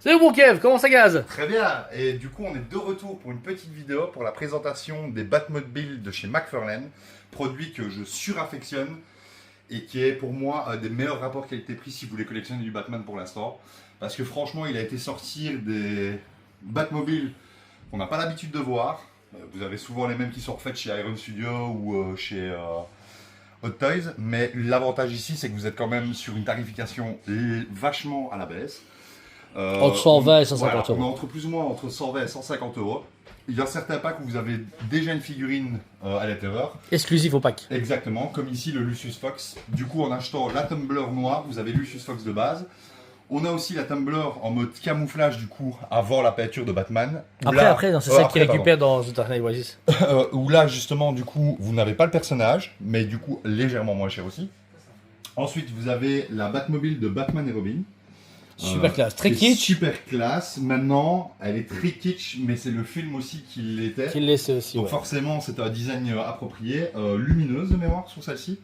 Salut mon Kev, comment ça gaze? Très bien, et du coup on est de retour pour une petite vidéo pour la présentation des Batmobile de chez McFarlane, produit que je suraffectionne et qui est pour moi un des meilleurs rapports qualité-prix si vous voulez collectionner du Batman pour l'instant. Parce que franchement il a été sortir des Batmobile qu'on n'a pas l'habitude de voir. Vous avez souvent les mêmes qui sont refaites chez Iron Studio ou chez Hot Toys, mais l'avantage ici c'est que vous êtes quand même sur une tarification vachement à la baisse. Entre 120 et 150 voilà, euros. on est entre plus ou moins entre 120 et 150 euros. Il y a certains packs où vous avez déjà une figurine à l'intérieur. Exclusif au pack. Exactement, comme ici le Lucius Fox. Du coup, en achetant la Tumbler noire, vous avez Lucius Fox de base. On a aussi la Tumbler en mode camouflage, du coup, avant la peinture de Batman. Après, c'est celle qui récupère dans The Dark Knight Rises. Où là, justement, du coup, vous n'avez pas le personnage, mais du coup, légèrement moins cher aussi. Ensuite, vous avez la Batmobile de Batman et Robin. Super classe, très kitsch. Super classe. Maintenant, elle est très kitsch, mais c'est le film aussi qui l'était. Qui laisse aussi. Donc Ouais. forcément, c'est un design approprié, lumineuse de mémoire sur celle-ci.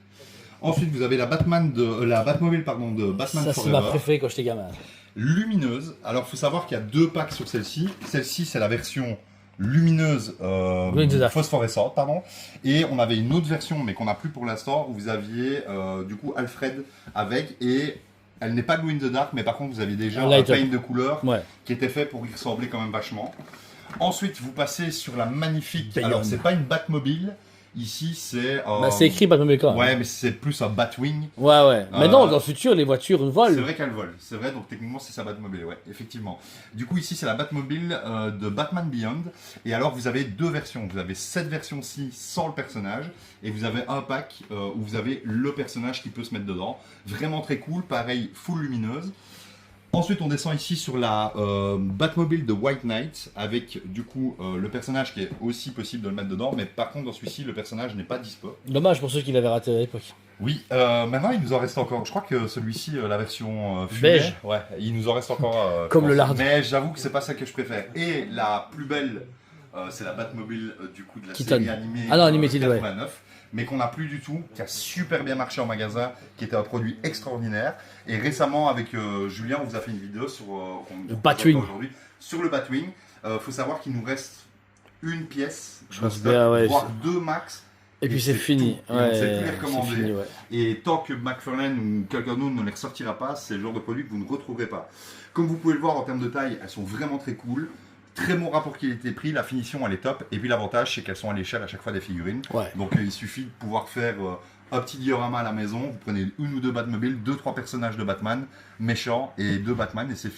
Ensuite, vous avez la Batmobile pardon, de Batman Ça, c'est Forever. ma préférée quand j'étais gamin. Lumineuse. Alors, il faut savoir qu'il y a deux packs sur celle-ci. Celle-ci, c'est la version lumineuse phosphorescente, pardon. Et on avait une autre version, mais qu'on n'a plus pour l'instant, où vous aviez du coup Alfred avec et elle n'est pas glow in the dark, mais par contre vous aviez déjà un paint de couleur qui était fait pour y ressembler quand même vachement. Ensuite, vous passez sur la magnifique. Beyond. Alors, c'est pas une Batmobile. Ici, c'est. C'est écrit Batmobile quand même. Ouais, mais c'est plus un Batwing. Ouais. Mais non, dans le futur, les voitures volent. C'est vrai qu'elles volent. C'est vrai, donc techniquement, c'est sa Batmobile, ouais, effectivement. Du coup, ici, c'est la Batmobile de Batman Beyond. Et alors, vous avez deux versions. Vous avez cette version-ci sans le personnage. Et vous avez un pack où vous avez le personnage qui peut se mettre dedans. Vraiment très cool. Pareil, full lumineuse. Ensuite, on descend ici sur la Batmobile de White Knight avec du coup le personnage qui est aussi possible de le mettre dedans, mais par contre dans celui-ci le personnage n'est pas dispo. Dommage pour ceux qui l'avaient raté à l'époque. Oui, maintenant il nous en reste encore. Je crois que celui-ci, la version fumée, beige, ouais, il nous en reste encore. Comme le lard. Mais j'avoue que c'est pas celle que je préfère. Et la plus belle, c'est la Batmobile du coup de la Keaton. série animée Animated, 89. Mais qu'on n'a plus du tout, qui a super bien marché en magasin, qui était un produit extraordinaire. Et récemment, avec Julien, on vous a fait une vidéo sur le Batwing. Aujourd'hui, sur le Batwing. Faut savoir qu'il nous reste une pièce, Ouais. voire deux max. Et puis c'est fini. Tout. Et on ne sait plus les C'est recommander. fini, ouais. Et tant que McFarlane ou quelqu'un d'autre ne les ressortira pas, c'est le genre de produit que vous ne retrouverez pas. Comme vous pouvez le voir en termes de taille, elles sont vraiment très cool. Très bon rapport qualité-prix, la finition elle est top. Et puis l'avantage c'est qu'elles sont à l'échelle à chaque fois des figurines. Ouais. Donc il suffit de pouvoir faire un petit diorama à la maison. Vous prenez une ou deux Batmobile, 2-3 personnages de Batman méchants et deux Batman et c'est fini.